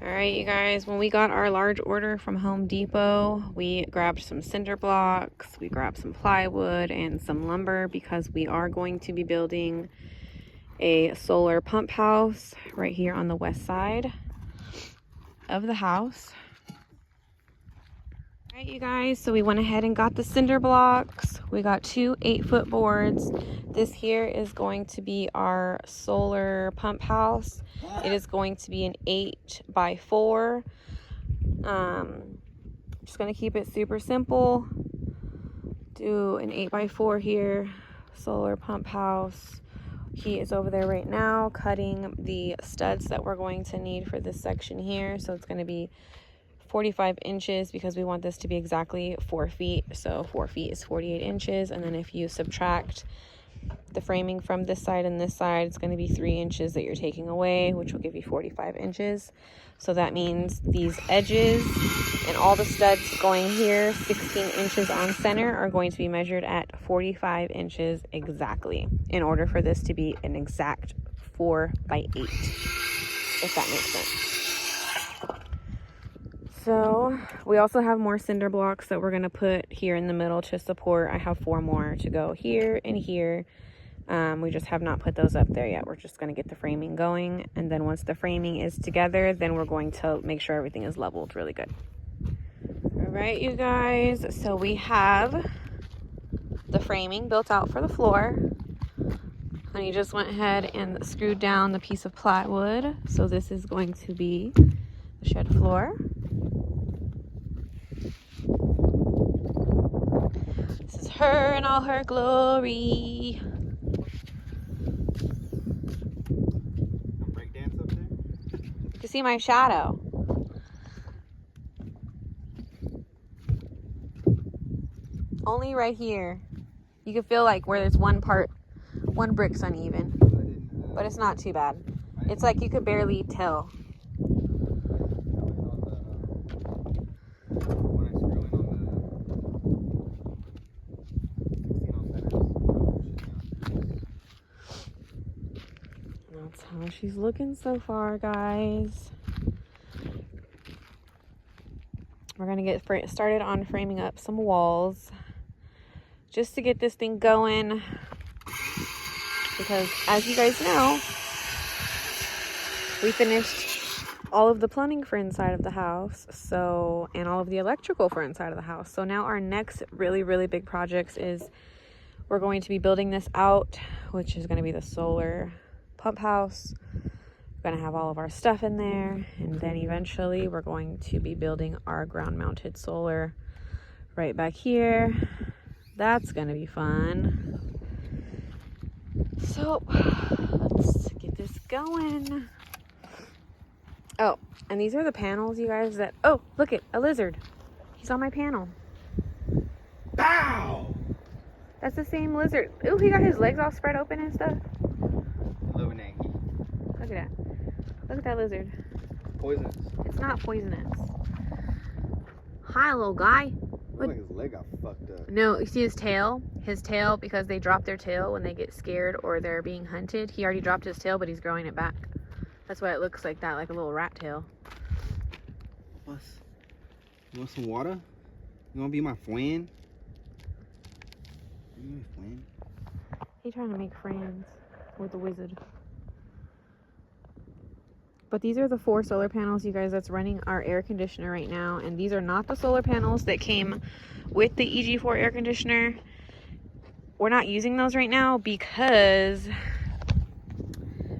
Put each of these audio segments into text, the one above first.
All right, you guys, when we got our large order from Home Depot, we grabbed some cinder blocks, we grabbed some plywood and some lumber because we are going to be building a solar pump house right here on the west side of the house. All right, you guys, so we went ahead and got the cinder blocks. We got two 8-foot boards. This here is going to be our solar pump house. It is going to be an 8x4. Just gonna keep it super simple. Do an 8x4 here, solar pump house. He is over there right now cutting the studs that we're going to need for this section here. So it's going to be 45 inches because we want this to be exactly 4 feet. So 4 feet is 48 inches. And then if you subtract the framing from this side and this side, it's going to be 3 inches that you're taking away, which will give you 45 inches. So that means these edges and all the studs going here, 16 inches on center, are going to be measured at 45 inches exactly in order for this to be an exact 4x8, if that makes sense. So we also have more cinder blocks that we're going to put here in the middle to support. I have 4 more to go here and here. We just have not put those up there yet. We're just going to get the framing going. And then once the framing is together, then we're going to make sure everything is leveled really good. All right, you guys. So we have the framing built out for the floor. Honey just went ahead and screwed down the piece of plywood. So this is going to be the shed floor. This is her in all her glory. Breakdance up there? You can see my shadow. Only right here. You can feel like where there's one brick's uneven. But it's not too bad. It's like you could barely tell. That's how she's looking so far, guys. We're gonna get started on framing up some walls just to get this thing going, because as you guys know, we finished all of the plumbing for inside of the house, and all of the electrical for inside of the house. So now our next really big project is we're going to be building this out, which is going to be the solar pump house. We're going to have all of our stuff in there, and then eventually we're going to be building our ground mounted solar right back here. That's going to be fun. So let's get this going. Oh, and these are the panels, you guys, that, oh, look it, a lizard. He's on my panel. Bow! That's the same lizard. Ooh, he got his legs all spread open and stuff. Look at that. Look at that lizard. Poisonous. It's not poisonous. Hi, little guy. Looks like his leg got fucked up. No, you see his tail? His tail, because they drop their tail when they get scared or they're being hunted. He already dropped his tail, but he's growing it back. That's why it looks like that, like a little rat tail. You want some water? You want to be my friend? You my friend? He's trying to make friends with the wizard. But these are the 4 solar panels, you guys, that's running our air conditioner right now. And these are not the solar panels that came with the EG4 air conditioner. We're not using those right now because,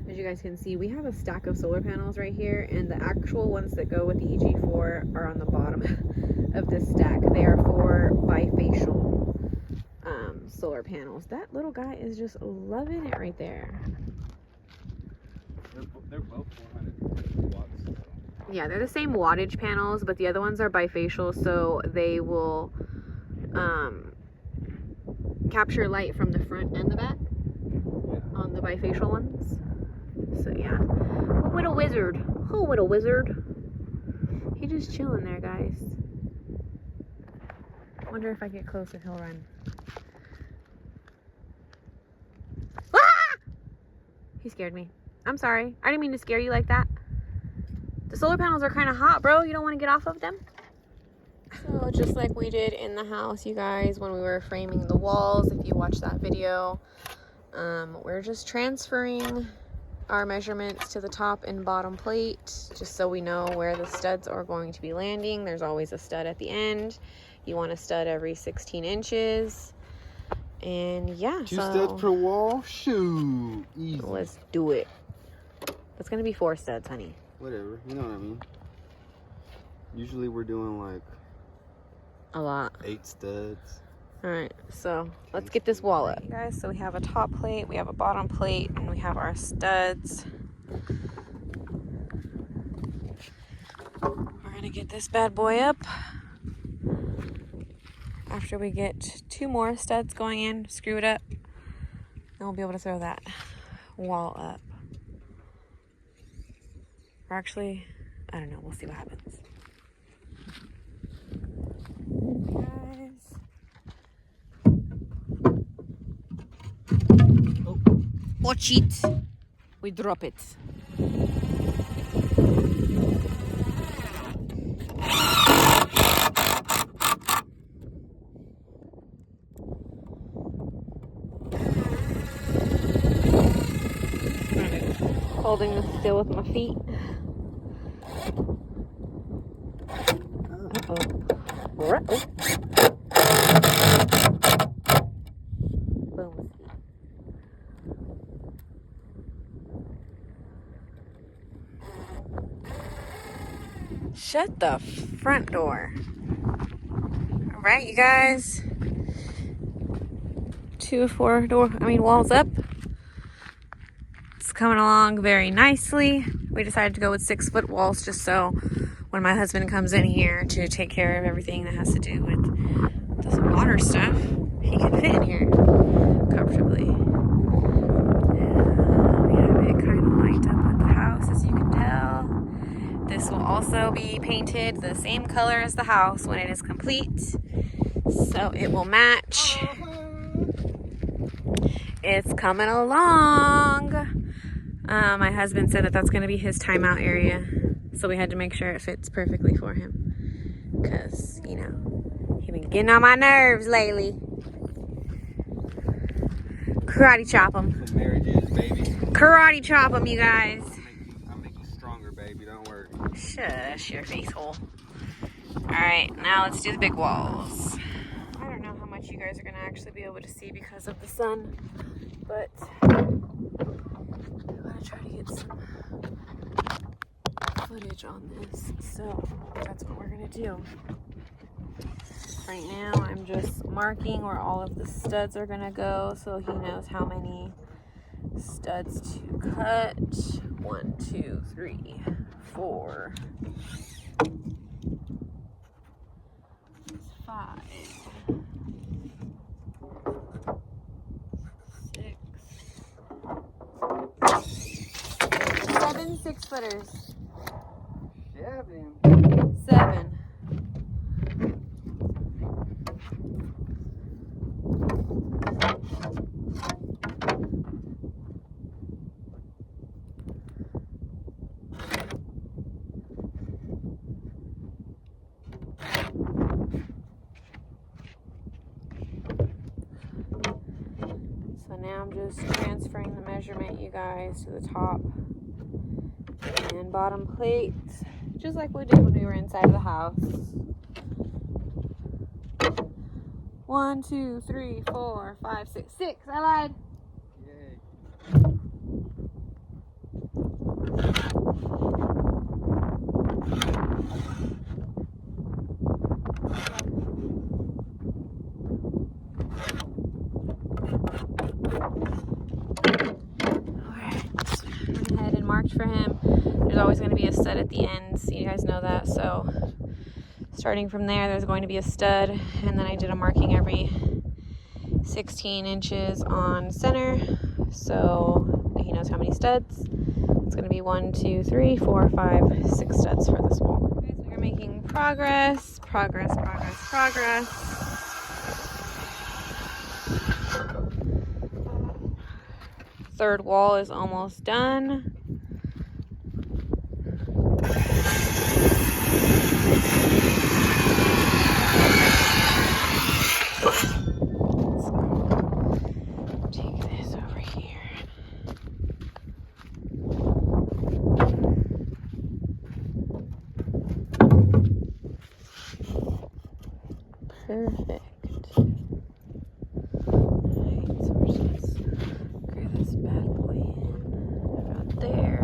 as you guys can see, we have a stack of solar panels right here, and the actual ones that go with the EG4 are on the bottom of this stack. They are for bifacial solar panels. That little guy is just loving it right there. They're both 400 watts. So. Yeah, they're the same wattage panels, but the other ones are bifacial, so they will capture light from the front and the back on the bifacial ones. So yeah. Oh, what a wizard. Oh, what a wizard. He's just chilling there, guys. Wonder if I get close if he'll run. Ah! He scared me. I'm sorry. I didn't mean to scare you like that. The solar panels are kind of hot, bro. You don't want to get off of them? So just like we did in the house, you guys, when we were framing the walls, if you watched that video, we're just transferring our measurements to the top and bottom plate, just so we know where the studs are going to be landing. There's always a stud at the end. You want a stud every 16 inches. And yeah, 2 studs per wall? Shoot. Easy. Let's do it. It's gonna be 4 studs, honey. Whatever, you know what I mean. Usually we're doing like a lot. 8 studs. All right, so let's get this wall up, you guys. So we have a top plate, we have a bottom plate, and we have our studs. We're gonna get this bad boy up. After we get 2 more studs going in, screw it up, then we'll be able to throw that wall up. Or actually, I don't know, we'll see what happens. Watch it. We drop it. Holding this still with my feet. Uh-oh. Boom. Shut the front door. All right, you guys. 2 of 4 walls up. It's coming along very nicely. We decided to go with 6-foot walls just so when my husband comes in here to take care of everything that has to do with this water stuff, he can fit in here comfortably. We have it kind of light up at the house, as you can tell. This will also be painted the same color as the house when it is complete, so it will match. It's coming along. My husband said that that's going to be his timeout area, so we had to make sure it fits perfectly for him, because, you know, he's been getting on my nerves lately. Karate chop him. Marriages, baby. Karate chop him, you guys. I'll make you stronger, baby. Don't worry. Shush your face hole. Alright, now let's do the big walls. I don't know how much you guys are going to actually be able to see because of the sun, but I'm going to try to get some footage on this, so that's what we're going to do. Right now I'm just marking where all of the studs are going to go so he knows how many studs to cut. 1, 2, 3, 4, 5, 6, 7 6-footers. 7. So now I'm just transferring the measurement, you guys, to the top and bottom plate, just like we did when we were inside of the house. 1, 2, 3, 4, 5, 6, 6. I lied. Yay. Went ahead and marked for him. There's always going to be a stud at the end, so you guys know that. So starting from there's going to be a stud, and then I did a marking every 16 inches on center, so he knows how many studs. It's going to be 1, 2, 3, 4, 5, 6 studs for this wall. Guys, we are making progress. Third wall is almost done. Perfect. Alright, so we're just screw this bad boy in. About there.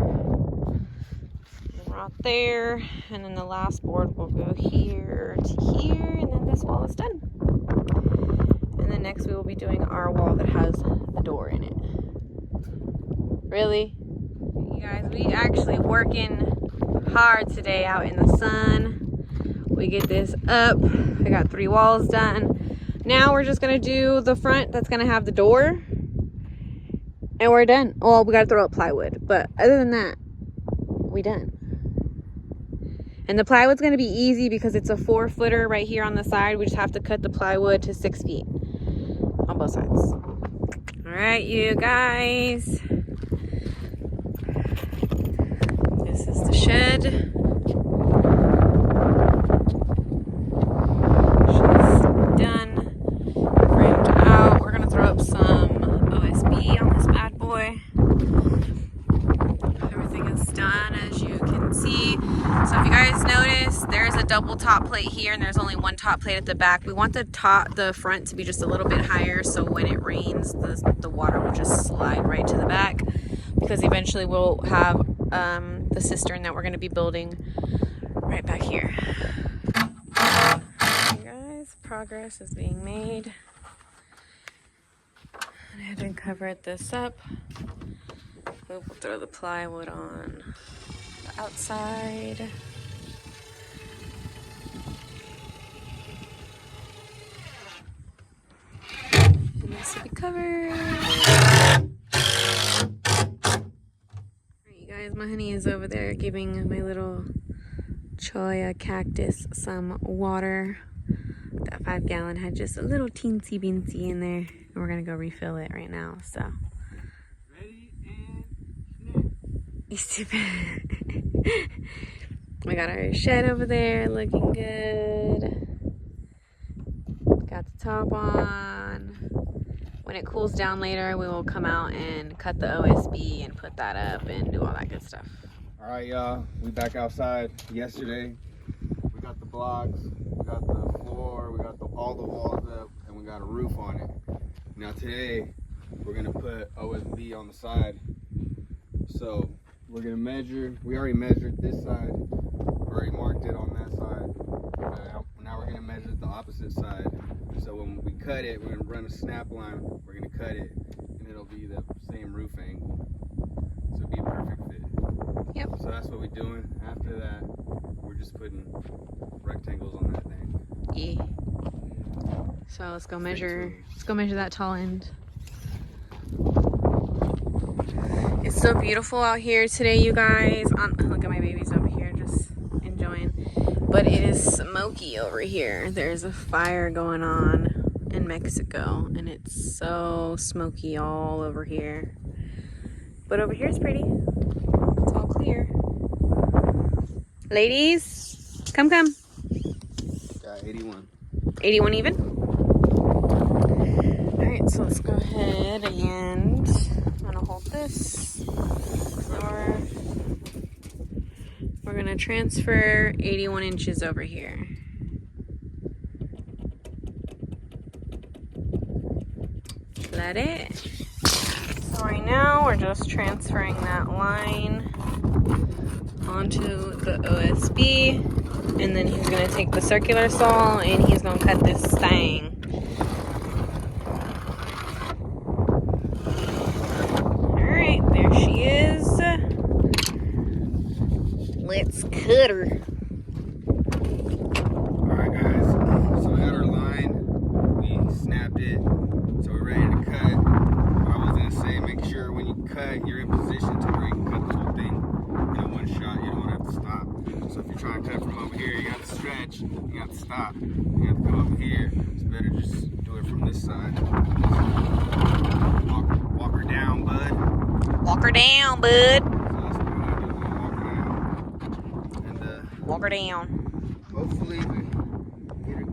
Right there. And then the last board will go here to here. And then this wall is done. And then next we will be doing our wall that has the door in it. Really? You guys, we actually working hard today out in the sun. We get this up. I got 3 walls done. Now we're just gonna do the front that's gonna have the door. And we're done. Well, we gotta throw up plywood. But other than that, we done. And the plywood's gonna be easy because it's a 4-footer right here on the side. We just have to cut the plywood to 6 feet on both sides. All right, you guys. This is the shed. She's done, framed out. We're gonna throw up some OSB on this bad boy. Everything is done, as you can see. So if you guys notice, there's a double top plate here and there's only one top plate at the back. We want the front to be just a little bit higher so when it rains, the water will just slide right to the back, because eventually we'll have the cistern that we're going to be building right back here. You guys, progress is being made. I had to cover this up. We'll throw the plywood on the outside. It needs to be covered. Alright, you guys, my honey is over there giving my little cholla cactus some water. That 5-gallon had just a little teensy beensy in there, and we're gonna go refill it right now. So. We got our shed over there looking good. Got the top on. When it cools down later, we will come out and cut the OSB and put that up and do all that good stuff. All right, y'all. We back outside. Yesterday, we got the blocks, we got the floor, we got all the walls up, and we got a roof on it. Now today, we're gonna put OSB on the side. So we're gonna measure. We already measured this side. We already marked it on that side. Now we're gonna measure the opposite side. So when we cut it, we're gonna run a snap line. We're gonna cut it, and it'll be the same roof angle. So it'll be a perfect fit. Yep. So that's what we're doing. After that, we're just putting rectangles on that thing. Yeah. So let's go measure. Let's go measure that tall end. It's so beautiful out here today, you guys. Look at my babies over here just enjoying. But it is smoky over here. There's a fire going on in Mexico, and it's so smoky all over here. But over here it's pretty. It's all clear. Ladies, come. Got 81. 81 even? Alright, so let's go ahead and I'm gonna hold this. We're gonna transfer 81 inches over here. Let it. So right now we're just transferring that line onto the OSB, and then he's gonna take the circular saw and he's gonna cut this thing. Alright, there she is. Let's cut her. Alright guys, so we got our line, we snapped it, so we're ready to cut. I was gonna say, make sure when you cut, you're in position to where you can cut the whole thing in one shot. You don't want to have to stop. So if you're trying to cut from over here, you have to stretch, you have to stop, you have to come over here. It's better just do it from this side. Walk her down, bud. Walk her down, bud. Walk her down. Hopefully we get it.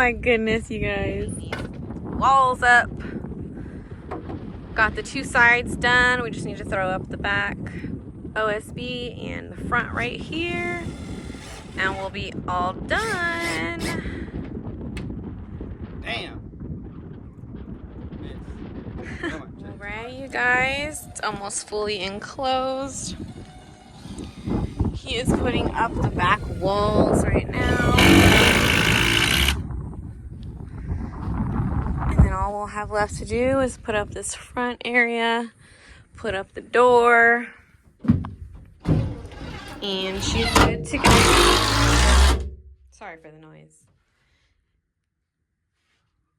my goodness, you guys. Walls up. Got the 2 sides done. We just need to throw up the back OSB and the front right here. And we'll be all done. Damn. Alright, you guys. It's almost fully enclosed. He is putting up the back walls right now. And then all we'll have left to do is put up this front area, put up the door, and she's good to go. Sorry for the noise.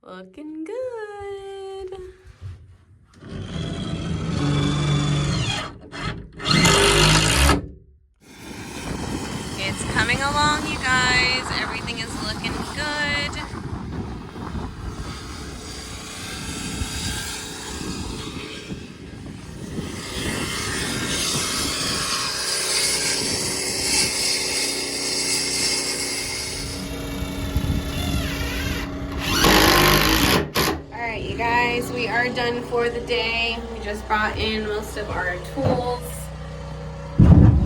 Looking good. It's coming along, you guys. Everything is looking good. Alright, you guys, we are done for the day. We just brought in most of our tools.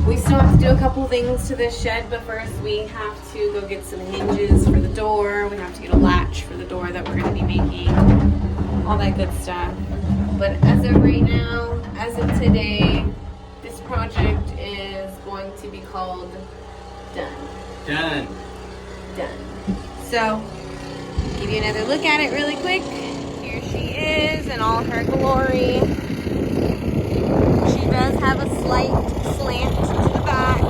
We still have to do a couple things to this shed, but first we have to go get some hinges for the door. We have to get a latch for the door that we're going to be making. All that good stuff. But as of right now, as of today, this project is going to be called Done. Done. Done. So, give you another look at it really quick. Here she is in all her glory. She does have a slight slant to the back.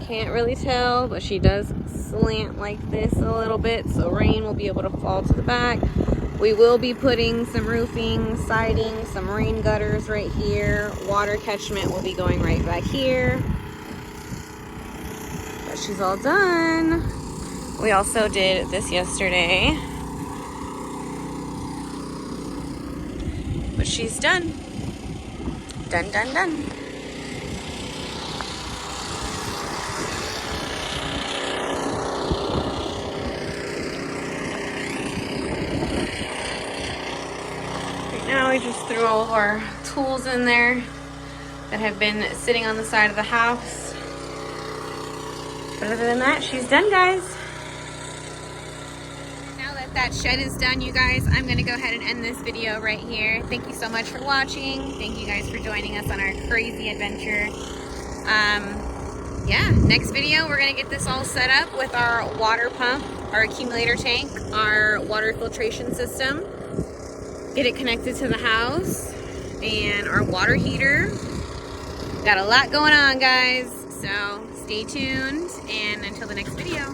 Can't really tell, but she does slant like this a little bit, so rain will be able to fall to the back. We will be putting some roofing, siding, some rain gutters right here. Water catchment will be going right back here. But she's all done. We also did this yesterday. But she's done. Done, done, done. Right now we just threw all of our tools in there that have been sitting on the side of the house. But other than that, she's done, guys. That shed is done, you guys. I'm gonna go ahead and end this video right here. Thank you so much for watching. Thank you guys for joining us on our crazy adventure. Yeah, next video we're gonna get this all set up with our water pump, our accumulator tank, our water filtration system, get it connected to the house, and our water heater. Got a lot going on, guys, so stay tuned, and until the next video.